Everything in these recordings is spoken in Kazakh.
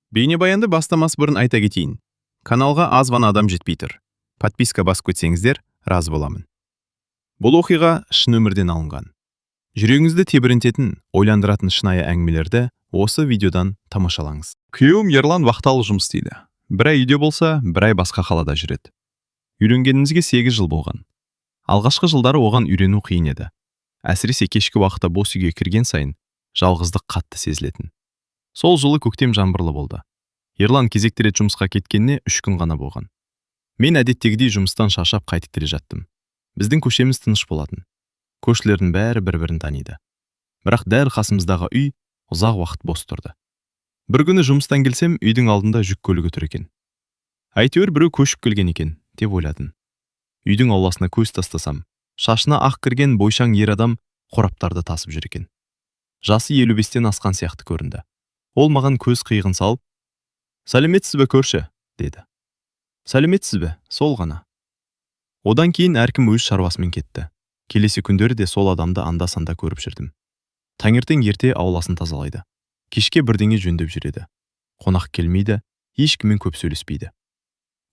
Бейнебаянды бастамас бұрын айта кетейін. Каналға аз ғана адам жетпей тұр. Подписка басып кетсеңіздер, разы боламын. Бұл оқиға шын өмірден алынған. Жүрегіңізді тебірентетін, ойландыратын шынайы әңгімелерді осы видеодан тамашалаңыз. Күйеуім Ерлан вақталы жұмыс істейді. Бір ай үйде болса, бір ай басқа қалада жүреді. Үйленгенімізге 8 жыл болған. Алғашқы жылдары оған үйрену қиын еді. Әсіресе кешкі уақытта бос үйге кірген сайын жалғыздық қатты сезілетін. Сол жылы көктем жаңбырлы болды. Ерлан кезекті рет жұмысқа кеткеніне 3 күн ғана болған. Мен әдеттегідей жұмыстан шаршап қайтып келе жаттым. Біздің көшеміз тыныш болатын. Көршілердің бәрі бір-бірін таниды. Бірақ дәл қасымыздағы үй ұзақ уақыт бос тұрды. Бір күні жұмыстан келсем, үйдің алдында жүк көлігі тұр екен. Әйтеуір біреу көшіп келген екен, деп ойладым. Үйдің ауласына көз тастасам, шашына ақ кірген бойшаң ер адам қораптарды тасып жүр екен. Жасы 55-тен асқан сияқты көрінді. Ол маған көз қиығын салып, «Сәлеметсіз бе, көрші?» деді. «Сәлеметсіз бе, сол ғана». Одан кейін әркім өз шаруасымен кетті. Келесі күндері де сол адамды анда-санда көріп жүрдім. Таңертең ерте ауласын тазалайды. Кешке бірдеңе жөндеп жүреді. Қонақ келмейді, ешкіммен көп сөйлеспейді.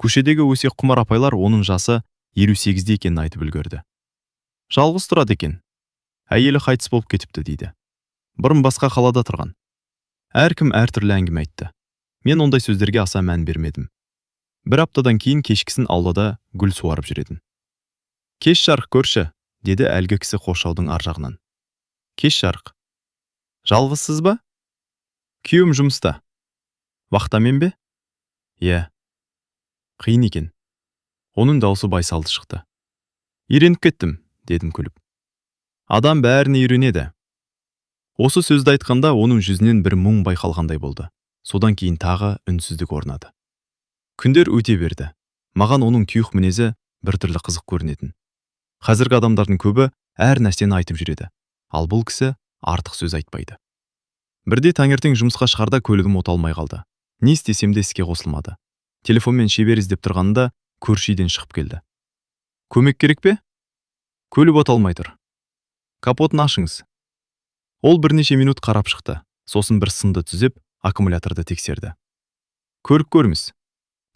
Көшедегі өсек құмар апайлар оның жасы 58-де екенін айтып үлгерді. Жалғыз тұрады екен. Әйелі қайтыс болып кетіпті дейді. Бұрын басқа қалада тұрған. Әркім әртүрлі әңгіме айтты. Мен ондай сөздерге аса мән бермедім. Бір аптадан кейін кешкісін аулада гүл суарып жүретін. «Кеш жарық, көрші», деді әлгі кісі қоршаудың ар жағынан. «Кеш жарық. Жалғызсыз ба?» «Күйеуім жұмыста». «Вахтамен бе?» «Иә». «Қиын екен». Оның даусы байсалды шықты. «Үйреніп кеттім», дедім күліп. «Адам бәріне үйренеді». Осы сөзді айтқанда оның жүзінен бір мұң байқалғандай болды. Содан кейін тағы үнсіздік орнады. Күндер өте берді. Маған оның тұйық мінезі біртүрлі қызық көрінетін. Қазіргі адамдардың көбі әр нәрсені айтып жүреді, ал бұл кісі артық сөз айтпайды. Бірде таңертең жұмысқа шығарда көлігім оталмай қалды. Не істесем де іске қосылмады. Телефонмен шебер іздеп тұрғанында көрші үйден шығып келді. «Көмек керек пе?» «Көлік оталмай тұр». «Капотын ашыңыз». Ол бірнеше минут қарап шықты. Сосын бір сынды түзеп, аккумуляторды тексерді. «Көлік көріңіз».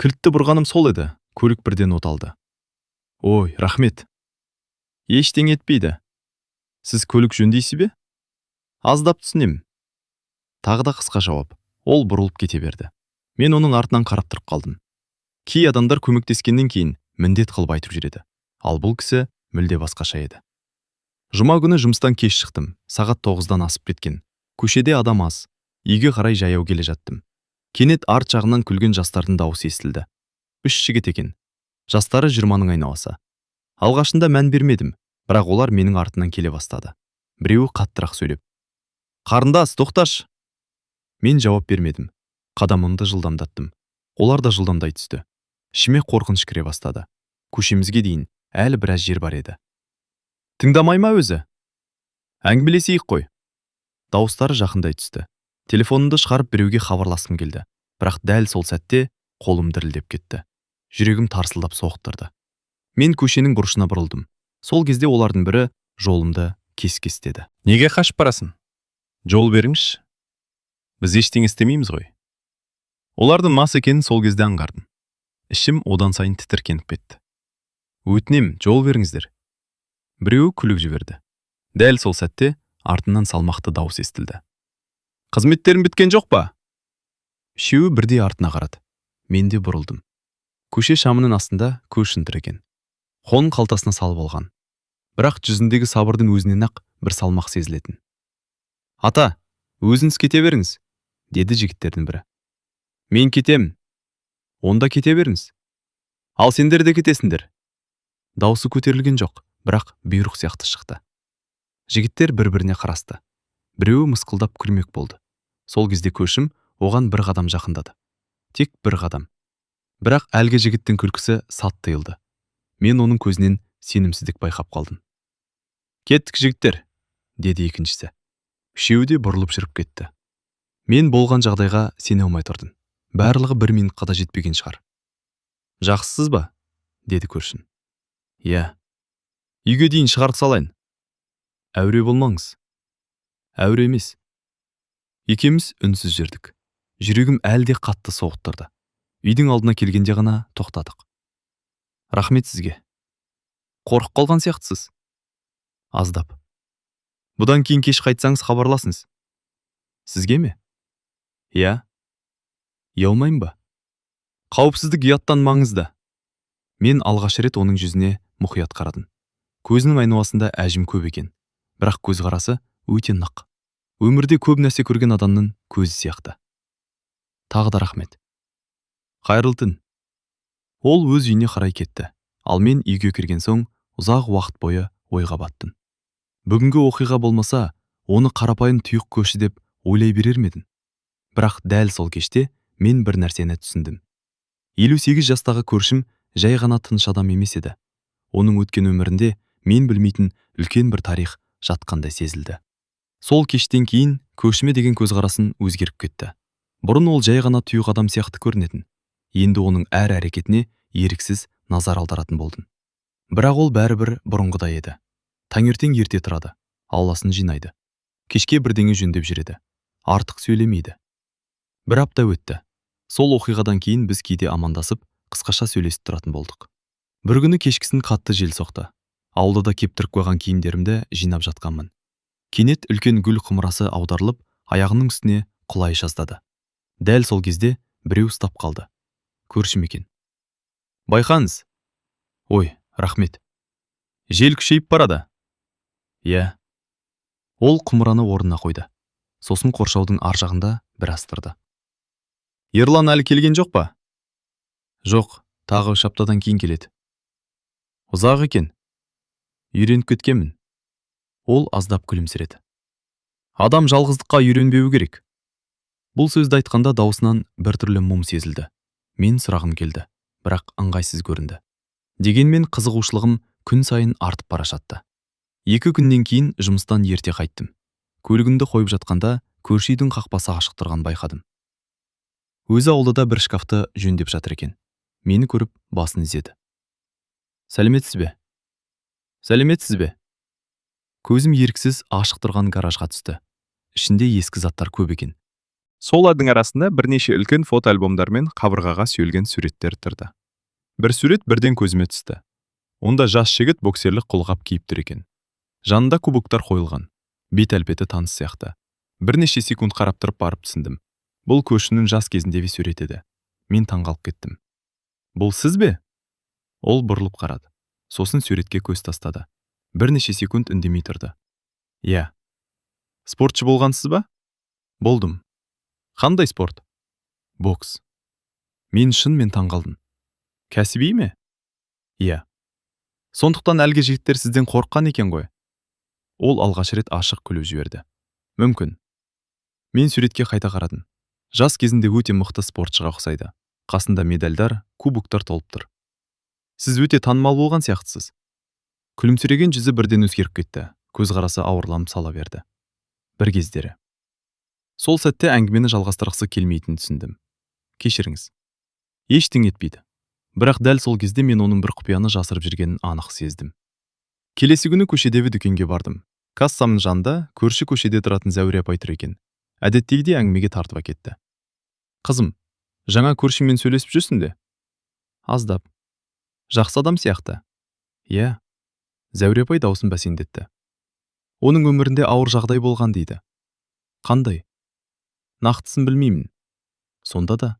«Кілтті бұрғаным сол еді». Көлік бірден оталды. «Ой, рахмет». «Ештеңе етпейді». «Сіз көлік жөндейсіз бе?» «Аздап түсінем». Тағы да қысқа жауап. Ол бұрылып кете берді. Мен оның артынан қарап тұрып қалдым. Кей адамдар көмектескеннен кейін міндет қылып айтып жүреді. Ал бұл кісі мүлде басқаша еді. Жұма күні жұмыстан кеш шықтым. Сағат 9-дан асып кеткен. Көшеде адам аз. Үйге қарай жаяу келе жаттым. Кенет арт жағынан күлген жастардың дауысы естілді. 3 жігіт екен. Жастары 20-ның айналасы. Алғашында мән бермедім, бірақ олар менің артынан келе бастады. Біреуі қаттырақ сөйлеп: «Қарындас, тоқташ!» Мен жауап бермедім. Қадамымды жылдамдаттым. Олар да жылдамдай түсті. Ішіме қорқыныш кіре бастады. Көшемізге дейін әлі біраз жер бар еді. «Тыңдамай ма өзі?» «Әңгімелесейік қой». Дауыстары жақындай түсті. Телефонымды шығарып біреуге хабарласқым келді. Бірақ дәл сол сәтте қолым дірілдеп кетті. Жүрегім тарсылдап соғып тұрды. Мен көшенің бұрышына бұрылдым. Сол кезде олардың бірі жолымды кес-кестеді. «Неге қашып барасың? Жол беріңізші. Біз ештеңе істемейміз ғой». Олардың мас екенін сол кезде аңғардым. Ішім одан сайын тітіркеніп кетті. «Өтінем, жол беріңіздер». Біреуі күліп жіберді. Дәл сол сәтте артынан салмақты дауыс естілді. «Қызметтерің біткен жоқ па?» Үшеуі бірдей артына қарады. Мен де бұрылдым. Көше шамының астында көз шынтыреген. Қолын қалтасына салып алған. Бірақ жүзіндегі сабырдың өзінен ақ бір салмақ сезілетін. «Ата, өзіңіз кете беріңіз», деді жігіттердің бірі. «Мен кетем». «Онда кете беріңіз». «Ал сендер де кетесіңдер». Даусы көтерілген жоқ, бірақ бұйрық сияқты шықты. Жігіттер бір-біріне қарасты. Біреуі мысқылдап күлмек болды. Сол кезде көшім оған бір қадам жақындады. Тек бір қадам. Бірақ әлгі жігіттің күлкісі сат тыйылды. Мен оның көзінен сенімсіздік байқап қалдым. «Кеттік, жігіттер», деді екіншісі. Үшеуі де бұрылып жүріп кетті. Мен болған жағдайға сене алмай тұрдым. Барлығы 1 минутқа да жетпеген шығар. «Жақсысыз ба?» деді көршін. «Иә». «Үйге дейін шығарып салайын». «Әуре болмаңыз». «Әуре емес». Екеуміз үнсіз жүрдік. Жүрегім әлде қатты соғып тұрды. Үйдің алдына келгенде ғана тоқтадық. Рахмет сізге. Қорқып қалған сияқтысыз. Аздап. Бұдан кейін кеш қайтсаңыз хабарласыңыз. Сізге ме? Иә. Ұялмайын ба? Қауіпсіздік ұяттан маңызды. Мен алғаш рет оның жүзіне мұқият қарадым. Көзінің айналасында әжім көп екен, бірақ көзқарасы өте нық. Өмірде көп нәрсе көрген адамның көзі сияқты. Тағы да рахмет. Қайырлы түн. Ол өз үйіне қарай кетті, ал мен үйге кірген соң ұзақ уақыт бойы ойға баттым. Бүгінгі оқиға болмаса, оны қарапайым тұйық көші деп ойлай берер медім. Бірақ дәл сол кеште мен бір нәрсені түсіндім. 58 жастағы көршім жай ғана тыныш адам емес еді. Оның өткен өмірінде мен білмейтін үлкен бір тарих жатқандай сезілді. Сол кештен кейін көршіме деген көзқарасын өзгеріп кетті. Бұрын ол жай ғана тұйық адам сияқты көрінетін. Енді оның әр әрекетіне еріксіз назар аударатын болдым. Бірақ ол бәрібір бұрынғыдай еді. Таңертең ерте тұрады, ауласын жинайды. Кешке бірдеңе жөндеп жүреді. Артық сөйлемейді. Бір апта өтті. Сол оқиғадан кейін біз кейде амандасып, қысқаша сөйлесіп тұратын болдық. Бір күні кешкісін қатты жел соқты. Ауылда кептіріп қойған киімдерімді жинап жатқанмын. Кенет үлкен гүл құмырасы аударылып, аяғының үстіне құлай жаздады. Дәл сол кезде біреу ұстап қалды. Көршім екен. Байқаңыз. Ой, рахмет. Жел күшейіп барады. Иә. Ол құмыраны орнына қойды. Сосын қоршаудың ар жағында біраз тұрды. Ерлан әлі келген жоқ па? Жоқ, тағы 3 аптадан кейін келеді. Ұзақ екен. Үйреніп кеткенмін. Ол аздап күлімсіреді. Адам жалғыздыққа үйренбеуі керек. Бұл сөзді айтқанда даусынан біртүрлі мұң сезілді. Мен сұрағым келді, бірақ ыңғайсыз көрінді. Дегенмен қызығушылығым күн сайын артып бара жатты. 2 күннен кейін жұмыстан ерте қайттым. Көлігімді қойып жатқанда көрші үйдің қақпасы ашық тұрған байқадым. Өзі аулада бір шкафты жөндеп жатыр екен. Мені көріп басын изеді. Сәлеметсіз бе? Сәлеметсіз бе? Көзім еріксіз ашық тұрған гаражға түсті. Ішінде ескі заттар көп екен. Сол адың арасында бірнеше үлкен фотоальбомдар мен қабырғаға сүйелген суреттер тұрды. Бір сурет бірден көзіме түсті. Онда жас жігіт боксерлік қолғап киіп тұр екен. Жанында кубоктар қойылған. Бет әлпеті таныс сияқты. Бірнеше секунд қарап тұрып барып түсіндім. Бұл көршінің жас кезіндегі сурет еді. Мен таңғалып кеттім. Бұл сіз бе? Ол бұрылып қарады. Сосын суретке көз тастады. Бірнеше секунд үндемей тұрды. Иә. Спортшы болғансыз ба? Болдым. Қандай спорт? Бокс. Мен шынымен таңғалдым. Кәсіби ме? Иә. Сондықтан әлгі жігіттер сізден қорыққан екен ғой. Ол алғаш рет ашық күліп жіберді. Мүмкін. Мен суретке қайта қарадым. Жас кезінде өте мықты спортшыға ұқсайды. Қасында медальдар, кубоктар толып тұр. Сіз өте танымал болған сияқтысыз. Күлімсіреген жүзі бірден өзгеріп кетті. Көзқарасы ауырланып сала берді. Бір кездері. Сол сәтте әңгімені жалғастырғысы келмейтінін түсіндім. Кешіріңіз. Ештеңе етпейді. Бірақ дәл сол кезде мен оның бір құпияны жасырып жүргенін анық сездім. Келесі күні көшедегі дүкенге бардым. Кассамның жанында көрші көшеде тұратын Зәуре апай тұр екен. Әдеттегідей әңгімеге тартып әкетті. Қызым, жаңа көршіңмен сөйлесіп жүрсің бе? Аздап. Жақсы адам сияқты. Иә. Зәуре апай даусын бәсеңдетті. Оның өмірінде ауыр жағдай болған дейді. Қандай? Нақтысын білмеймін. Сонда да.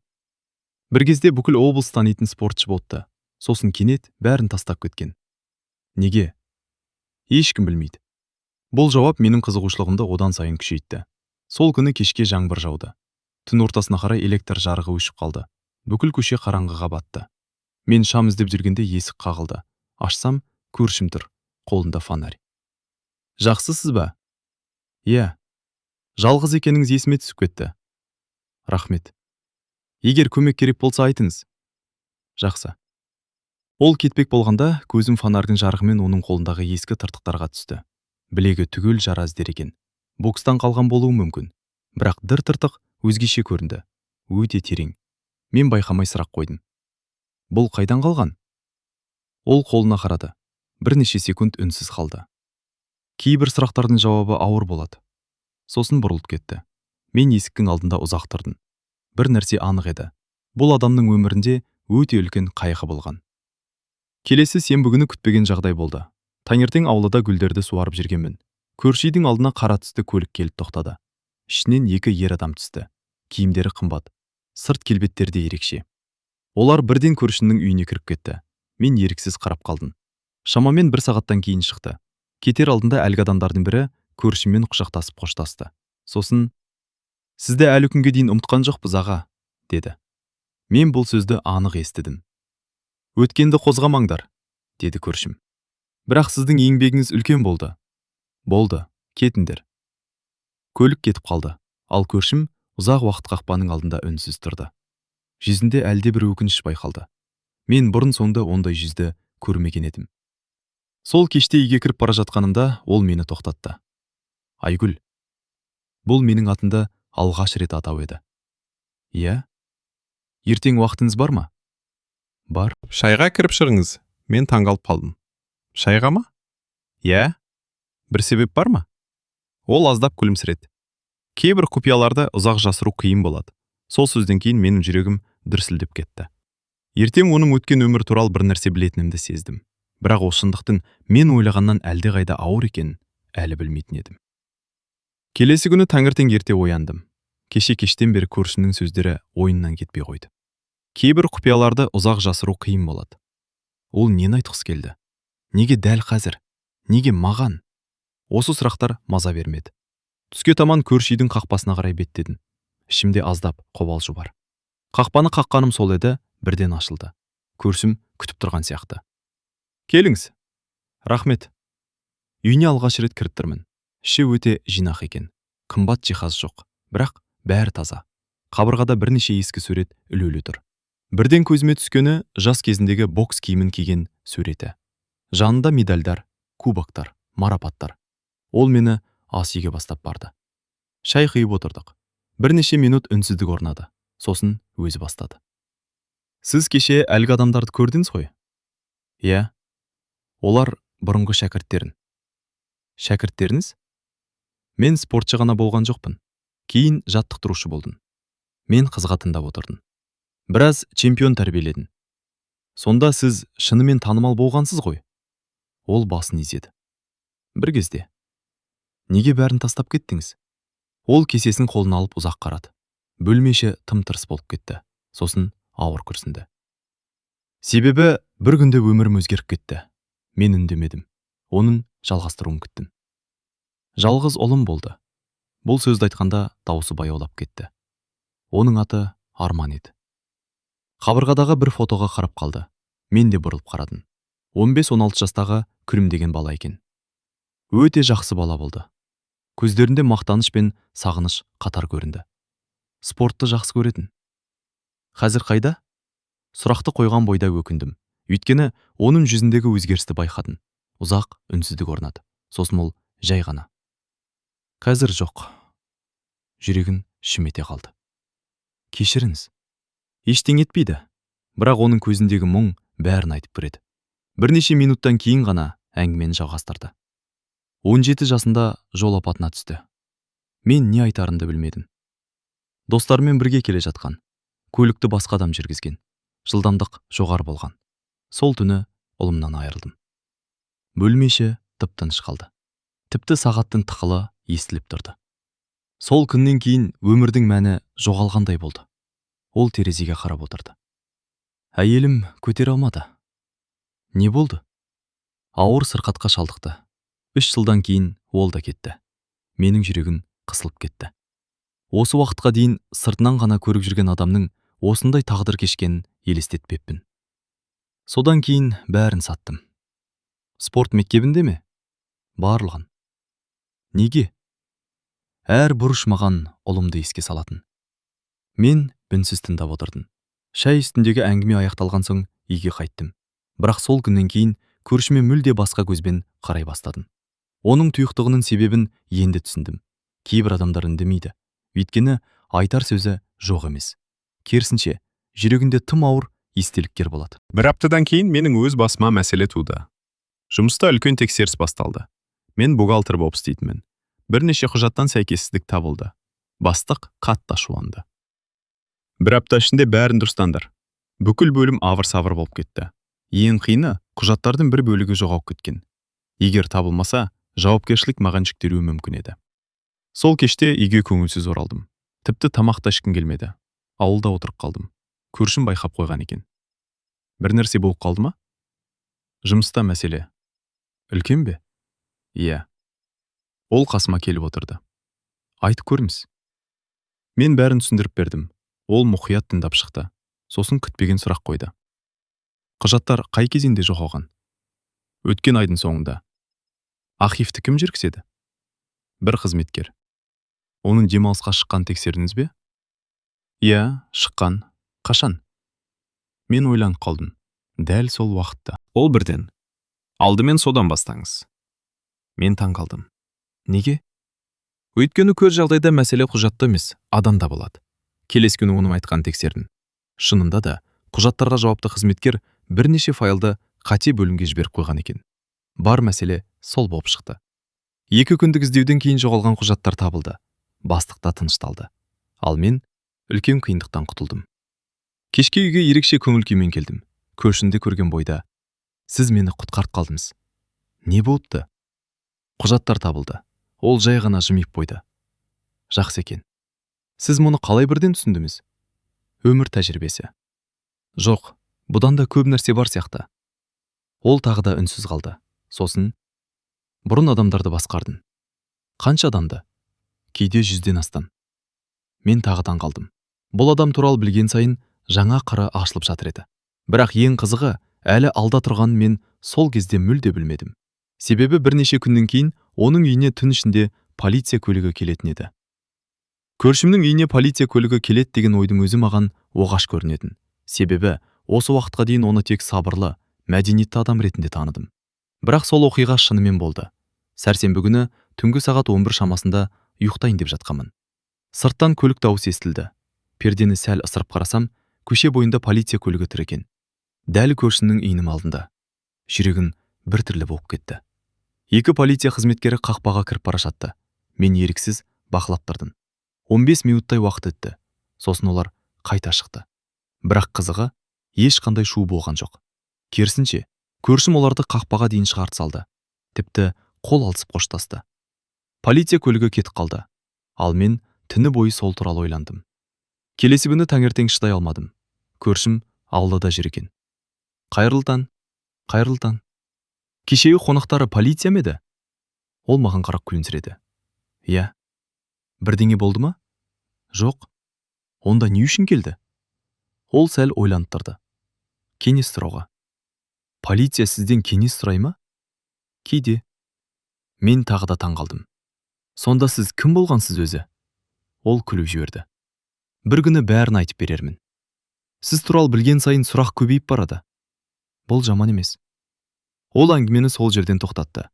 Бір кезде бүкіл облыс танитын спортшы болыпты. Сосын кенет бәрін тастап кеткен. Неге? Ешкім білмейді. Бұл жауап менің қызығушылығымды одан сайын күшейтті. Сол күні кешке жаңбыр жауды. Түн ортасына қарай электр жарығы өшіп қалды. Бүкіл көше қараңғыға батты. Мен шам іздеп жүргенде есік қағылды. Ашсам, көршім тұр, қолында фонарь. Жақсысыз ба? Иә. Жалғыз екеніңіз есіме түсіп кетті. Рахмет. Егер көмек керек болса айтыңыз. Жақсы. Ол кетпек болғанда көзім фонардың жарығымен оның қолындағы ескі тыртықтарға түсті. Білегі түгел жара іздер екен. Бокстан қалған болуы мүмкін. Бірақ бір тыртық өзгеше көрінді. Өте терең. Мен байқамай сұрақ қойдым. Бұл қайдан қалған? Ол қолына қарады. Бірнеше секунд үнсіз қалды. Кейбір сұрақтардың жауабы ауыр болады. Сосын бұрылып кетті. Мен есіктің алдында ұзақ тұрдым. бір нәрсе анық еді. Бұл адамның өмірінде өте үлкен қайғы болған. Келесі сенбі күні күтпеген жағдай болды. Таңертең аулада гүлдерді суарып жүргенмін. Көрші үйдің алдына қара түсті көлік келіп тоқтады. Ішінен екі ер адам түсті. Киімдері қымбат, сырт келбеттері де ерекше. Олар бірден көршінің үйіне кіріп кетті. Мен еріксіз қарап қалдым. Шамамен 1 сағаттан кейін шықты. Кетер алдында әлгі адамдардың бірі көршімен құшақтасып қоштасты. Сосын, "Сізді әлі күнге дейін ұмытқан жоқпыз, аға", деді. Мен бұл сөзді анық естідім. "Өткенді қозғамаңдар", деді көршім. "Бірақ сіздің еңбегіңіз үлкен болды." "Болды, кетіңдер." Көлік кетіп қалды, ал көршім ұзақ уақыт қақпаның алдында үнсіз тұрды. Жүзінде әлде бір өкініш байқалды. Мен бұрын соңды ондай жүзді көрмеген едім. Сол кеште үйге кіріп бара жатқанымда ол мені тоқтатты. "Айгүл." Бұл менің атымды алғаш рет атау еді. "Иә? Ертең уақытыңыз бар ма?" "Бар." Шайға кіріп шығыңыз. Мен таңғалып қалдым. Шайға ма? "Иә? Бір себеп бар ма?" Ол аздап күлімсіреді. Кейбір құпияларды ұзақ жасыру қиын болады. Сол сөзден кейін менің жүрегім дүрсілдеп кетті. Ертең оның өткен өмір туралы бір нәрсе білетінімді сездім. Бірақ ол шындықтың мен ойлағаннан әлдеқайда ауыр екенін әлі білмейтін едім. Келесі күні таңертең ерте ояндым. Кештен бері көршінің сөздері ойыннан кетпей қойды. Кейбір құпияларды ұзақ жасыру қиын болады. Ол нені айтқысы келді? Неге дәл қазір? Неге маған? Осы сұрақтар маза бермеді. Түске таман көрші үйдің қақпасына қарай беттедім. Ішімде аздап қобалжу бар. Қақпаны қаққаным сол еді, бірден ашылды. Көршім күтіп тұрған сияқты. "Келіңіз." "Рахмет." Үйіне алғаш рет кіріп тұрмын. Іші өте жинақ екен. Қымбат жиһаз жоқ, бірақ бәрі таза. Қабырғада бірнеше ескі сурет ілулі тұр. Бірден көзіме түскені жас кезіндегі бокс киімін киген суреті. Жанында медальдар, кубоктар, марапаттар. Ол мені ас үйге бастап барды. Шай құйып отырдық. Бірнеше минут үнсіздік орнады. Сосын өзі бастады. "Сіз кеше әлгі адамдарды көрдіңіз ғой?" "Иә." "Олар бұрынғы шәкірттерін." "Шәкірттеріңіз?" "Мен спортшы ғана болған жоқпын. Кейін жаттықтырушы болдым. Мен қызға тыңдап отырдым. Біраз чемпион тәрбиеледім." "Сонда сіз шынымен танымал болғансыз ғой?" Ол басын изеді. "Бір кезде." "Неге бәрін тастап кеттіңіз?" Ол кесесін қолына алып ұзақ қарады. Бөлмеші тым-тырыс болып кетті. Сосын ауыр күрсінді. "Себебі бір күнде өмірім өзгеріп кетті." Мен үндемедім. Оның жалғастыруын күттім. "Жалғыз ұлым болды." Бұл сөзді айтқанда даусы баяулап кетті. Оның аты Арман еді. Қабырғадағы бір фотоға қарап қалды. Мен де бұрылып қарадым. 15-16 жастағы күлімдеген бала екен. Өте жақсы бала болды. Көздерінде мақтаныш пен сағыныш қатар көрінді. Спортты жақсы көретін. "Қазір қайда?" Сұрақты қойған бойда өкіндім. Өйткені оның жүзіндегі өзгерісті байқадым. Ұзақ үнсіздік орнады. Сосын ол жай ғана: "Қазір жоқ." Жүрегін шімете қалды. "Кешіріңіз." Ештеңе етпейді. Бірақ оның көзіндегі мұң бәрін айтып береді. Бірнеше минуттан кейін ғана әңгімені жалғастырды. 17 жасында жол апатына түсті. Мен не айтарымды білмедім. Достарымен бірге келе жатқан. Көлікті басқа адам жүргізген. Жылдамдық жоғары болған. Сол түні ұлымнан айырылдым. Бөлмеші тып-тыныш қалды. Тіпті сағаттың тықылы естіліп тұрды. Сол күннен кейін өмірдің мәні жоғалғандай болды. Ол терезеге қарап отырды. Әйелім көтере алмады. Не болды? Ауыр сырқатқа шалдықты. 3 жылдан кейін ол да кетті. Менің жүрегім қысылып кетті. Осы уақытқа дейін сыртынан ғана көріп жүрген адамның осындай тағдыр кешкенін елестетпеппін. Содан кейін бәрін саттым. Спорт мектебінде ме? Барлығын. Неге? Әр бұрыш маған ұлымды еске салатын. Мен үнсіз тыңдап отырдым. Шай үстіндегі әңгіме аяқталған соң үйге қайттым. Бірақ сол күннен кейін көршіме мүлде басқа көзбен қарай бастадым. Оның тұйықтығының себебін енді түсіндім. Кейбір адамдар үндемейді. Өйткені айтар сөзі жоқ емес. Керісінше, жүрегінде тым ауыр естеліктер болады. Бір аптадан кейін менің өз басыма мәселе туды. Жұмыста үлкен тексеріс басталды. Мен бухгалтер болып істейтінмін. Бірнеше құжаттан сәйкессіздік табылды. Бастық қатты ашуланды. Бір апта ішінде бәрін дұрыстаңдар. Бүкіл бөлім авыр-савыр болып кетті. Ең қиыны, құжаттардың бір бөлігі жоғалып кеткен. Егер табылмаса, жауапкершілік маған жүктелуі мүмкін еді. Сол кеште үйге көңілсіз оралдым. Тіпті тамақ та ішкім келмеді. Ауылда отырып қалдым. Көршім байқап қойған екен. Бір нәрсе болып қалды ма? Жұмыста мәселе. Үлкен бе? Иә. Ол қасыма келіп отырды. Айтып көріңіз. Мен бәрін түсіндіріп бердім. Ол мұқият тыңдап шықты. Сосын күтпеген сұрақ қойды. Құжаттар қай кезеңде жоғалған? Өткен айдың соңында. Архивті кім жүргізеді? Бір қызметкер. Оның демалысқа шыққан тексердіңіз бе? Иә, шыққан. Қашан? Мен ойланып қалдым. Дәл сол уақытта. Ол бірден. Алдымен содан бастаңыз. Мен таң қалдым. Неге? Өйткені көп жағдайда мәселе құжатта емес, адамда болады. Келесі күні оның айтқан тексердім. Шынында да, құжаттарға жауапты қызметкер бірнеше файлды қате бөлімге жіберіп қойған екен. Бар мәселе сол болып шықты. 2 күндік іздеуден кейін жоғалған құжаттар табылды. Бастық та тынышталды. Ал мен үлкен қиындықтан құтылдым. Кешке үйге ерекше көңіл күймен келдім. Көршімді көрген бойда: "Сіз мені құтқарып қалдыңыз." Не болыпты? Құжаттар табылды. Ол жай ғана жымиып қойды. Жақсы екен. Сіз мұны қалай бірден түсіндіңіз? Өмір тәжірибесі. Жоқ, бұдан да көп нәрсе бар сияқты. Ол тағы да үнсіз қалды. Сосын: "Бұрын адамдарды басқардың." Қанша адамды? Кейде 100-ден астам. Мен тағы таң қалдым. Бұл адам туралы білген сайын жаңа қыры ашылып жатыр еді. Бірақ ең қызығы, әлі алда тұрғанын мен сол кезде мүлде білмедім. Себебі бірнеше күннен кейін оның үйіне түн ішінде полиция көлігі келетін еді. Көршімнің үйіне полиция көлігі келет деген ойдың өзі маған оғаш көрінетін. Себебі осы уақытқа дейін оны тек сабырлы, мәдениетті адам ретінде таныдым. Бірақ сол оқиға шынымен болды. Сәрсенбі күні түнгі сағат 11 шамасында ұйықтайын деп жатқанмын. Сырттан көлік дауысы естілді. Пердені сәл ысырып қарасам, көше бойында полиция көлігі тұр екен. Дәл көршінің үйінің алдында. Жүрегім бір түрлі болып кетті. 2 полиция қызметкері қақпаға кіріп бара жатты. Мен еріксіз бақылап тұрдым. 15 минуттай уақыт өтті. Сосын олар қайта шықты. Бірақ қызығы, ешқандай шу болған жоқ. Керісінше, көршім оларды қақпаға дейін шығарып салды. Тіпті қол алысып қоштасты. Полиция көлігі кетіп қалды. Ал мен түні бойы сол туралы ойландым. Келесі күні таңертең шыдай алмадым. Көршім аулада жүр екен. Қайырлы таң. Кешегі қонақтары полиция ме еді? Ол маған қарап күлімсіреді. Иә. Бірдеңе болды ма? Жоқ. Онда не үшін келді? Ол сәл ойланып тұрды. Кеңес сұрауға. Полиция сізден кеңес сұрай ма? Кейде. Мен тағы да таң қалдым. Сонда сіз кім болғансыз өзі? Ол күліп жіберді. Бір күні бәрін айтып берермін. Сіз туралы білген сайын сұрақ көбейіп барады. Бұл жаман емес. Ол әңгімені сол жерден тоқтатты.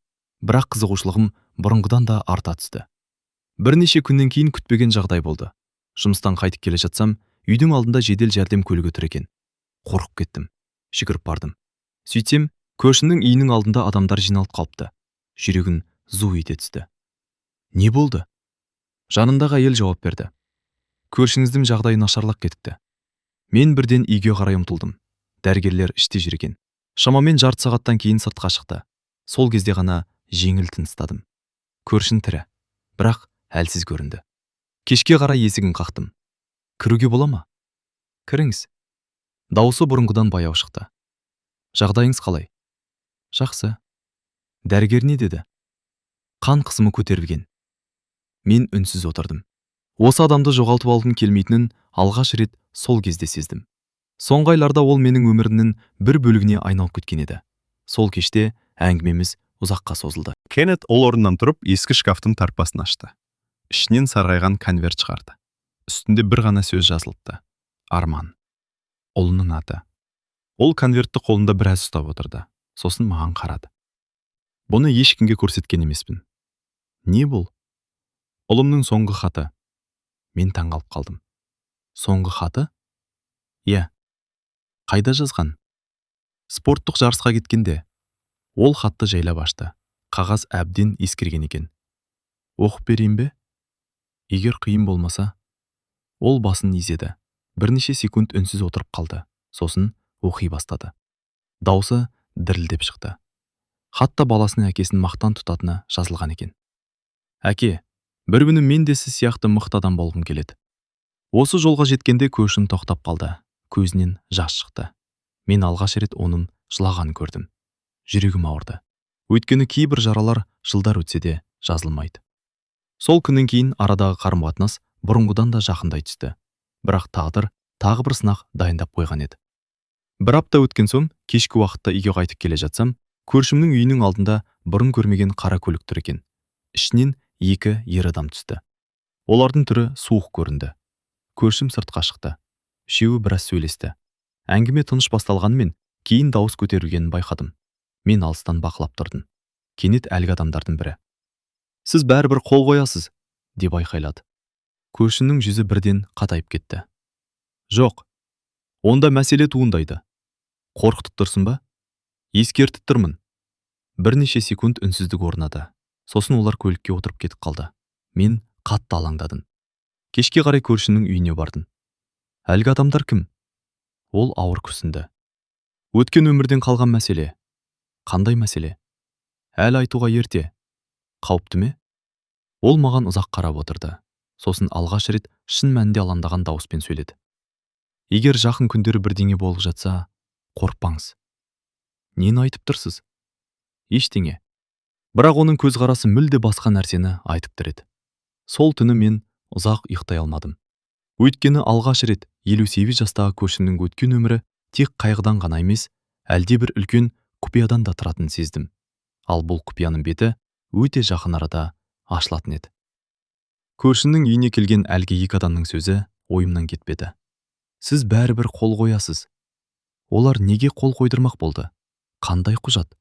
Бірақ қызығушылығым бұрынғыдан да арта түсті. Бірнеше күннен кейін күтпеген жағдай болды. Жұмыстан қайтып келе жатсам, үйдің алдында жедел жәрдем көлігі тұр екен. Қорқып кеттім. Жүгіріп бардым. Сөйтсем, көршінің үйінің алдында адамдар жиналып қалыпты. Жүрегім зу ете түсті. Не болды? Жанындағы әйел жауап берді. Көршіңіздің жағдайы нашарлап кетіпті. Мен бірден үйге қарай ұмтылдым. Дәрігерлер іште жүр екен. Шамамен жарты сағаттан кейін сыртқа шықты. Сол кезде ғана жеңіл тыныстадым. Көршін тірі, бірақ әлсіз көрінді. Кешке қарай есігін қақтым. Кіруге бола ма? Кіріңіз. Дауысы бұрынғыдан баяу шықты. Жағдайыңыз қалай? Жақсы. Дәрігер не деді? Қан қысымы көтерілген. Мен үнсіз отырдым. Осы адамды жоғалтып алғым келмейтінін алғаш рет сол кезде сездім. Соңғы айларда ол менің өмірімнің бір бөлігіне айналып кеткен еді. Сол кеште әңгімеміз ұзаққа созылды. Кеннет ол орнынан тұрып, ескі шкафтың тарпасын ашты. Ішінен сарғайған конверт шығарды. Үстінде бір ғана сөз жазылыпты. Арман. Ұлының аты. Ол конвертті қолында біраз ұстап отырды. Сосын маған қарады. Бұны ешкімге көрсеткен емеспін. Не бұл? Ұлымның соңғы хаты. Мен таңғалып қалдым. Соңғы хаты? Иә. Қайда жазған? Спорттық жарысқа кеткенде. Ол хатты жайлап ашты. Қағаз әбден ескірген екен. Оқып берейін бе? Егер қиын болмаса. Ол басын изеді. Бірнеше секунд үнсіз отырып қалды. Сосын оқи бастады. Даусы дірілдеп шықты. Хатта баласының әкесін мақтан тұтатыны жазылған екен. Әке, бір күні мен де сіз сияқты мықты адам болғым келеді. Осы жолға жеткенде көшім тоқтап қалды. Көзінен жас шықты. Мен алғаш рет оның жылағанын көрдім. Жүрегім ауырды. Өйткені кейбір жаралар жылдар өтсе де жазылмайды. Сол күннен кейін арадағы қарым-қатынас бұрынғыдан да жақындай түсті. Бірақ тағдыр тағы бір сынақ дайындап қойған еді. Бір апта өткен соң, кешкі уақытта үйге қайтып келе жатсам, көршімнің үйінің алдында бұрын көрмеген қара көлік тұр екен. Ішінен 2 ер адам түсті. Олардың түрі суық көрінді. Көршім сыртқа шықты. Үшеуі біраз сөйлесті. Әңгіме тыныш басталғанымен, кейін дауыс көтерілгенін байқадым. Мен алыстан бақылап тұрдым. Кенет әлгі адамдардың бірі: "Сіз бәрібір қол қоясыз", деп айқайлады. Көршінің жүзі бірден қатайып кетті. "Жоқ, онда мәселе туындайды. Қорқытып тұрсың ба?" "Ескертіп тұрмын." Бірнеше секунд үнсіздік орнады. Сосын олар көлікке отырып кетіп қалды. Мен қатты алаңдадым. Кешке қарай көршінің үйіне бардым. "Әлгі адамдар кім?" Ол ауыр күрсінді. "Өткен өмірден қалған мәселе." "Қандай мәселе?" "Әлі айтуға ерте." "Қауіпті ме?" Ол маған ұзақ қарап отырды. Сосын алғаш рет шын мәнінде алаңдаған дауыспен сөйледі. "Егер жақын күндері бірдеңе болып жатса, қорықпаңыз." "Нені айтып тұрсыз?" "Ештеңе." Бірақ оның көзқарасы мүлде басқа нәрсені айтып тұр еді. Сол түні мен ұзақ ұйықтай алмадым. Өйткені алғаш рет 58 жастағы көршімнің өткен өмірі тек қайғыдан ғана емес, әлде бір үлкен құпиядан да тұратынын сездім. Ал бұл құпияның беті өте жақын арада ашылатын еді. Көршінің үйіне келген әлгі 2 адамның сөзі ойымнан кетпеді. "Сіз бәрібір қол қоясыз." Олар неге қол қойдырмақ болды? Қандай құжат?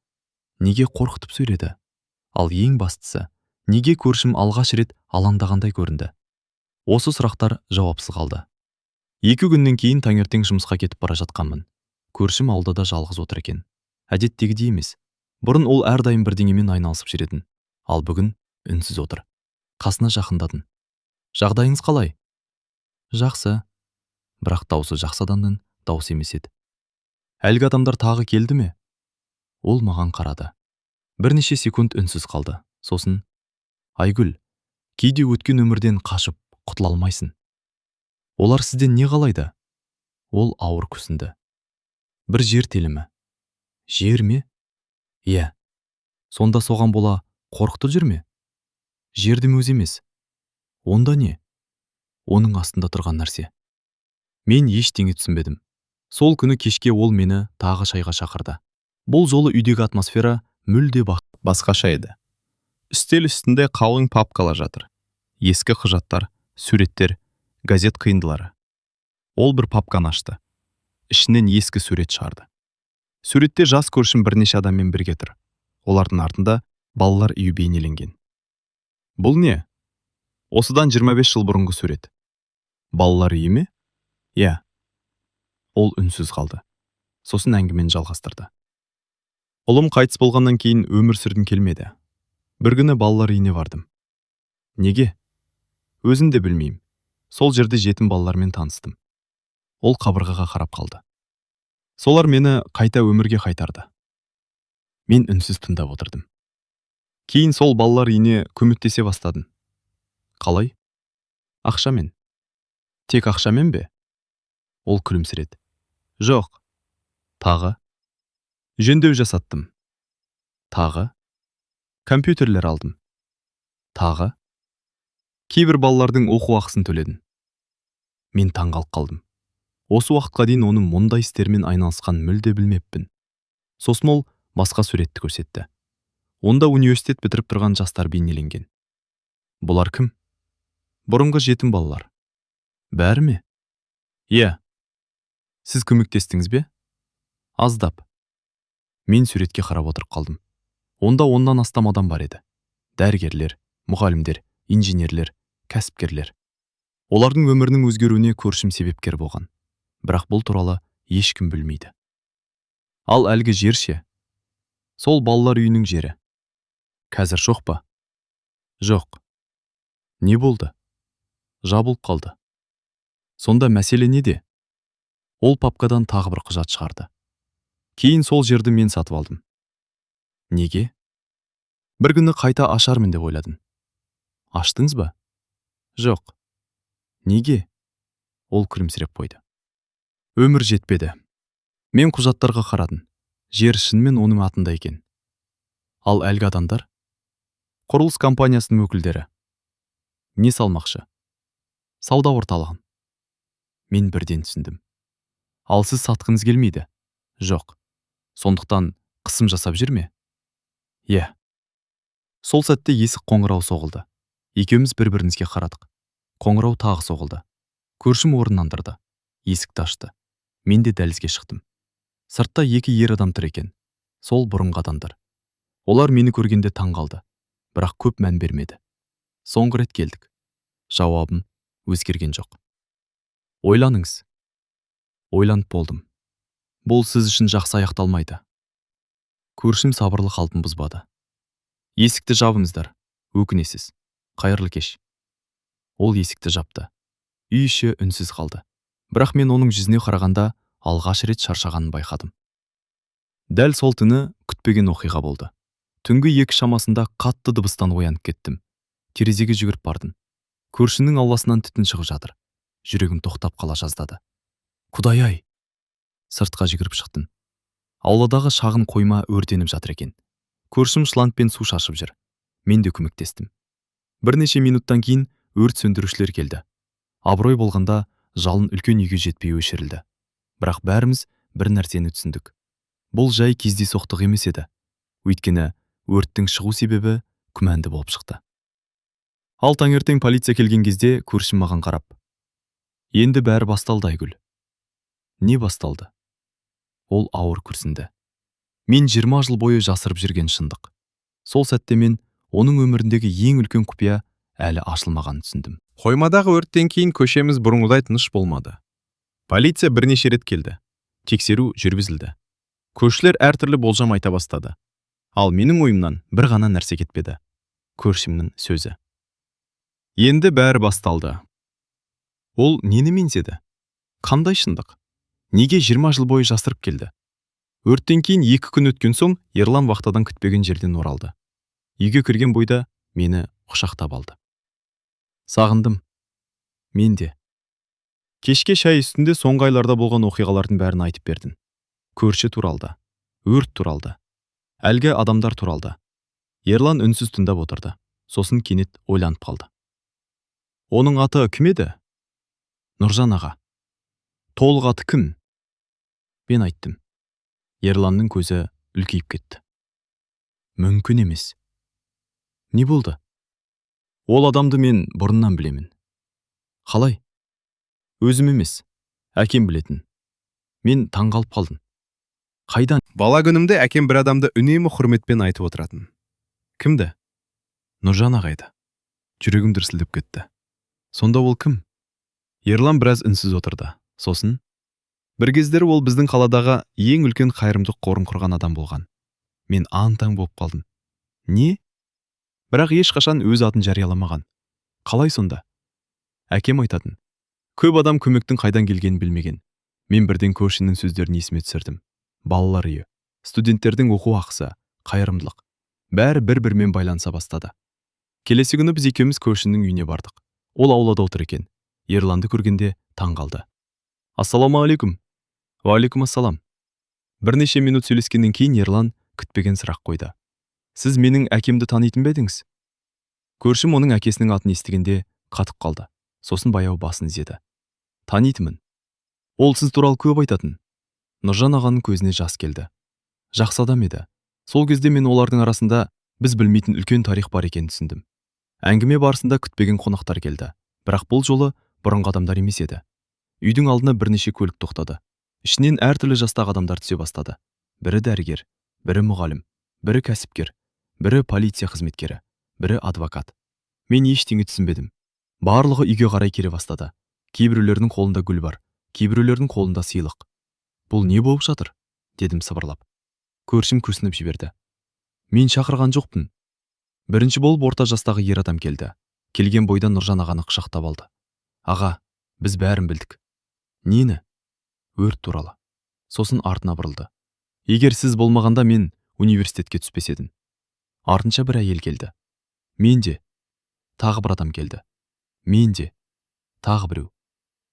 Неге қорқытып сөйледі? Ал ең бастысы, неге көршім алғаш рет алаңдағандай көрінді? Осы сұрақтар жауапсыз қалды. 2 күннен кейін таңертең жұмысқа кетіп бара жатқанмын. Көршім аулада жалғыз отыр екен. Әдеттегідей емес. Бұрын ол әрдайым бірдеңемен айналысып жүретін. Ал бүгін үнсіз отыр. Қасына жақындадым. "Жағдайыңыз қалай?" "Жақсы." Бірақ даусы жақсы адамның даусы емес еді. "Әлгі адамдар тағы келді ме?" Ол маған қарады. Бірнеше секунд үнсіз қалды. Сосын: "Айгүл, кейде өткен өмірден қашып құтыла алмайсың." "Олар сізден не қалайды?" Ол ауыр күрсінді. "Бір жер телімі." "Жер ме?" "Иә." "Сонда соған бола қорқытып жүр ме?" "Жердің өзі емес." "Онда не?" "Оның астында тұрған нәрсе." Мен ештеңе түсінбедім. Сол күні кешке ол мені тағы шайға шақырды. Бұл жолы үйдегі атмосфера мүлде басқаша еді. Үстел үстінде қалың папкалар жатыр. Ескі құжаттар, суреттер, газет қиындылары. Ол бір папканы ашты. Ішінен ескі сурет шығарды. Суретте жас көршім бірнеше адаммен бірге тұр. Олардың артында балалар үйі бейнеленген. "Бұл не?" "Осыдан 25 жыл бұрынғы сурет." "Балалар үйі ме?" "Иә." Ол үнсіз қалды. Сосын әңгімені жалғастырды. "Ұлым қайтыс болғаннан кейін өмір сүргім келмеді. Бір күні балалар үйіне бардым." "Неге?" "Өзім де білмеймін. Сол жерде жетім балалармен таныстым." Ол қабырғаға қарап қалды. "Солар мені қайта өмірге қайтарды." Мен үнсіз тыңдап отырдым. Кейін сол балалар үйіне көмектесе бастадым. "Қалай?" "Ақшамен." "Тек ақшамен бе?" Ол күлімсіреді. "Жоқ." "Тағы?" "Жөндеу жасаттым." "Тағы?" "Компьютерлер алдым." "Тағы?" "Кейбір балалардың оқу ақысын төледім." Мен таңғалып қалдым. Осы уақытқа дейін оның мұндай істермен айналысқан мүлде білмеппін. Сосын ол басқа суретті көрсетті. Онда университет бітіріп тұрған жастар бейнеленген. "Бұлар кім?" "Бұрынғы жетім балалар." "Бәрі ме?" "Иә." "Сіз көмектестіңіз бе?" "Аздап." Мен суретке қарап отырып қалдым. Онда 10-нан астам адам бар еді. Дәрігерлер, мұғалімдер, инженерлер, кәсіпкерлер. Олардың өмірінің өзгеруіне көршім себепкер болған. Бірақ бұл туралы ешкім білмейді. Ал әлгі жер ше? Сол балалар үйінің жері. Қазір жоқ па? Жоқ. Не болды? Жабылып қалды. Сонда мәселе неде? Ол папкадан тағы бір құжат шығарды. Кейін сол жерді мен сатып алдым. Неге? Бір күні қайта ашармын деп ойладым. Аштыңыз ба? Жоқ. Неге? Ол күлімсіреп қойды. Өмір жетпеді. Мен құжаттарға қарадым. Жер шынымен оның атында екен. Ал әлгі адамдар? Құрылыс компаниясының өкілдері. Не салмақшы? Сауда орталығын. Мен бірден түсіндім. Ал сіз сатқыңыз келмейді? Жоқ. Сондықтан қысым жасап жүр ме? Иә. Сол сәтте есік қоңырау соғылды. Екеуміз бір-бірімізге қарадық. Қоңырау тағы соғылды. Көршім орнынан тұрды. Есікті ашты. Мен де дәлізге шықтым. Сыртта екі ер адам тұр екен. Сол бұрынғы адамдар. Олар мені көргенде таң қалды. Бірақ көп мән бермеді. Соңғы рет келдік. Жауабым өзгерген жоқ. Ойланыңыз. Ойланып болдым. Бұл сіз үшін жақсы аяқталмайды. Көршім сабырлы қалпын бұзбады. Есікті жабыңыздар. Өкінесіз. Қайырлы кеш. Ол есікті жапты. Үй іші үнсіз қалды. Бірақ мен оның жүзіне қарағанда алғаш рет шаршағанын байқадым. Дәл сол түні күтпеген оқиға болды. Түнгі 2 шамасында қатты дыбыстан оянып кеттім. Терезеге жүгіріп бардым. Көршінің ауласынан түтін шығып жатыр. Жүрегім тоқтап қала жаздады. Құдай-ай! Сыртқа жүгіріп шықтым. Ауладағы шағын қойма өртеніп жатыр екен. Көршім шлангпен су шашып жүр. Мен де көмектестім. Бірнеше минуттан кейін өрт сөндірушілер келді. Абырой болғанда жалын үлкен үйге жетпей өшірілді. Бірақ бәріміз бір нәрсені түсіндік. Бұл жай кездейсоқтық емес еді. Өйткені өрттің шығу себебі күмәнді болып шықты. Ал таңертең полиция келген кезде көршім маған қарап: "Енді бәрі басталды, Айгүл." Не басталды? Ол ауыр күрсінді. Мен 20 жыл бойы жасырып жүрген шындық. Сол сәтте мен оның өміріндегі ең үлкен құпия әлі ашылмағанын түсіндім. Қоймадағы өрттен кейін көшеміз бұрынғыдай тыныш болмады. Полиция бірнеше рет келді. Тексеру жүргізілді. Көршілер әртүрлі болжам айта бастады. Ал менің ойымнан бір ғана нәрсе кетпеді. Көршімнің сөзі. Енді бәрі басталды. Ол нені меңзеді? Қандай шындық? Неге 20 жыл бойы жасырып келді? Өрттен кейін 2 күн өткен соң Ерлан вахтадан күтпеген жерден оралды. Үйге кірген бойда мені құшақтап алды. Сағындым. Мен де. Кешке шай үстінде соңғы айларда болған оқиғалардың бәрін айтып бердім. Көрші туралды, өрт туралды, әлгі адамдар туралды. Ерлан үнсіз тыңдап отырды. Сосын кенет ойланып қалды. Оның аты кім еді? Нұржан аға. Толық аты кім? Мен айттым. Ерланның көзі үлкейіп кетті. Мүмкін емес. Не болды? Ол адамды мен бұрыннан білемін. Қалай? Өзім емес, әкем білетін. Мен таңғалып қалдым. Қайдан? Бала күнімде әкем бір адамды үнемі құрметпен айтып отыратын. Кімді? Нұржан ағайды. Жүрегім дүрсілдеп кетті. Сонда ол кім? Ерлан біраз үнсіз отырды. Сосын, бір кездері ол біздің қаладағы ең үлкен қайырымдылық қорын құрған адам болған. Мен аң-таң болып қалдым. Не? Бірақ ешқашан өз атын жарияламаған. Қалай сонда? Әкем айтатын. Көп адам көмектің қайдан келгенін білмеген. Мен бірден көршінің сөздерін есіме түсірдім. Балалар үйі, студенттердің оқу ақысы, қайырымдылық. Бәрі бір-бірімен байланыса бастады. Келесі күні біз екеуміз көршінің үйіне бардық. Ол аулада отыр екен. Ерланды көргенде таң қалды. Ассаламағалейкум. Уағалейкум ассалам. Бірнеше минут сөйлескеннен кейін Ерлан күтпеген сұрақ қойды. Сіз менің әкемді танитын ба едіңіз? Көршім оның әкесінің атын естігенде қатып қалды. Сосын баяу басын изеді. Танитынмын. Ол сіз туралы көп айтатын. Нұржан ағаның көзіне жас келді. Жақсы адам еді. Сол кезде мен олардың арасында біз білмейтін үлкен тарих бар екенін түсіндім. Әңгіме барысында күтпеген қонақтар келді. Бірақ бұл жолы бұрынғы адамдар емес еді. Үйдің алдына бірнеше көлік тоқтады. Ішінен әртүрлі жастағы адамдар түсе бастады. Бірі дәрігер, бірі мұғалім, бірі кәсіпкер, бірі полиция қызметкері, бірі адвокат. Мен ештеңе түсінбедім. Барлығы үйге қарай келе бастады. Кейбіреулердің қолында гүл бар, кейбіреулердің қолында сыйлық. Бұл не болып жатыр? Дедім сыбырлап. Көршім күрсініп жіберді. Мен шақырған жоқпын. Бірінші болып орта жастағы ер адам келді. Келген бойда Нұржан ағаны құшақтап алды. Аға, біз бәрін білдік. Нені? өрт туралы. Сосын артына бұрылды. Егер сіз болмағанда мен университетке түспес едім. Артынша бір әйел келді. Мен де. Тағы бір адам келді. Мен де. Тағы біреу.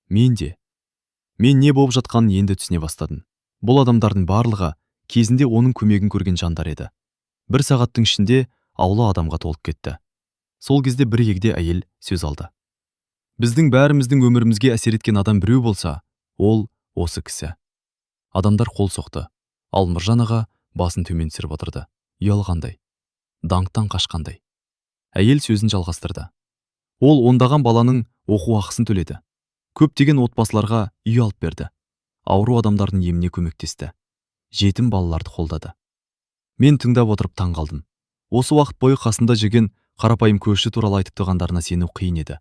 Мен де. Мен не болып жатқанын енді түсіне бастадым. Бұл адамдардың барлығы кезінде оның көмегін көрген жандар еді. Бір сағаттың ішінде аула адамға толып кетті. Сол кезде бір егде әйел сөз алды. Біздің бәріміздің өмірімізге әсер еткен адам біреу болса, ол осы кісі. Адамдар қол соқты. Ал Нұржан аға басын төмен түсіріп отырды. Ұялғандай. Даңқтан қашқандай. Әйел сөзін жалғастырды. Ол ондаған баланың оқу ақысын төледі. Көптеген отбасыларға үй алып берді. Ауру адамдардың еміне көмектесті. Жетім балаларды қолдады. Мен тыңдап отырып таң қалдым. Осы уақыт бойы қасында жүрген қарапайым көрші туралы айтып тұрғандарына сену қиын еді.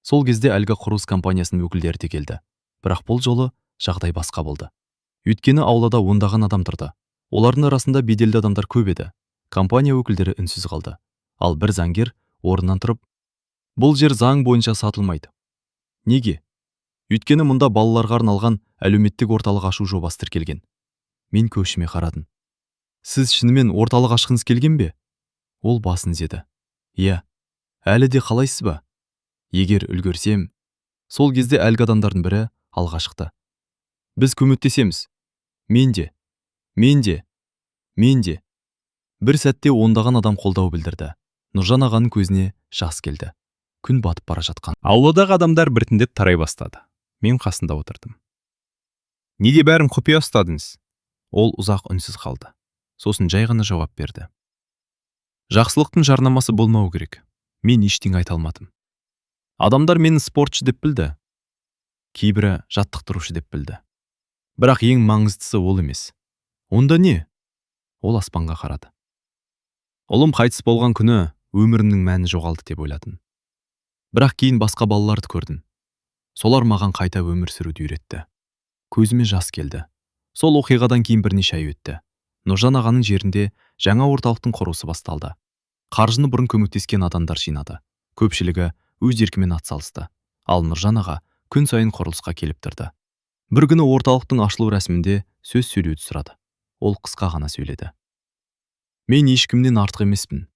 Сол кезде әлгі құрылыс компаниясының өкілдері де келді. Бірақ бұл жолы жағдай басқа болды. Өйткені аулада ондаған адам тұрды. Олардың арасында беделді адамдар көп еді. Компания өкілдері үнсіз қалды. Ал бір заңгер орнынан тұрып, бұл жер заң бойынша сатылмайды. Неге? Өйткені мұнда балаларға арналған әлеуметтік орталық ашу жобасы тіркелген. Мен көшіме қарадым. Сіз шынымен орталық ашқыңыз келген бе? Ол басын изеді. Иә, әлі де қалайсыз ба? Егер үлгерсем, сол кезде әлгі адамдардың бірі алға шықты. Біз көмектесеміз. Мен де. Бір сәтте ондаған адам қолдау білдірді. Нұржан ағаның көзіне жас келді. Күн батып бара жатқан. Ауладағы адамдар біртіндеп тарай бастады. Мен қасында отырдым. Неде бәрін құпия ұстадыңыз? Ол ұзақ үнсіз қалды. Сосын жай ғана жауап берді. Жақсылықтың жарнамасы болмау керек. Мен ештеңе айта алмадым. Адамдар мені спортшы деп білді. Кейбірі жаттықтырушы деп білді. Бірақ ең маңыздысы ол емес. Онда не? Ол аспанға қарады. Ұлым қайтыс болған күні өмірімнің мәні жоғалды деп ойладым. Бірақ кейін басқа балаларды көрдім. Солар маған қайта өмір сүруді үйретті. Көзіме жас келді. Сол оқиғадан кейін бірнеше ай өтті. Нұржан ағаның жерінде жаңа орталықтың құрылысы басталды. Қаржыны бұрын көмектескен адамдар жинады. Көпшілігі өз еркімен атсалысты. Ал Нұржан аға күн сайын құрылысқа келіп тұрды. Бір күні орталықтың ашылу рәсімінде сөз сөйлеуді сұрады. Ол қысқа ғана сөйледі. Мен ешкімнен артық емеспін.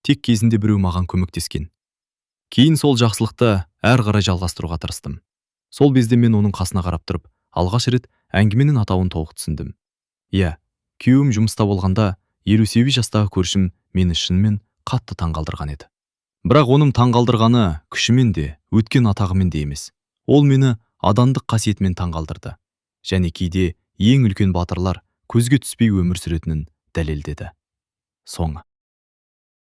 Тек кезінде біреу маған көмектескен. Кейін сол жақсылықты әр қарай жалғастыруға тырыстым. Сол безде мен оның қасына қарап тұрып, алғаш рет әңгіменің атауын толық түсіндім. Иә, күйеуім жұмыста болғанда 58 жастағы көршім мені шынымен қатты таңғалдырған еді. Бірақ оның таңғалдырғаны күшімен де, өткен атағымен де емес. Ол мені адамдық қасиетімен таңғалдырды. Және кейде ең үлкен батырлар көзге түспей өмір сүретінін дәлелдеді. Соңы.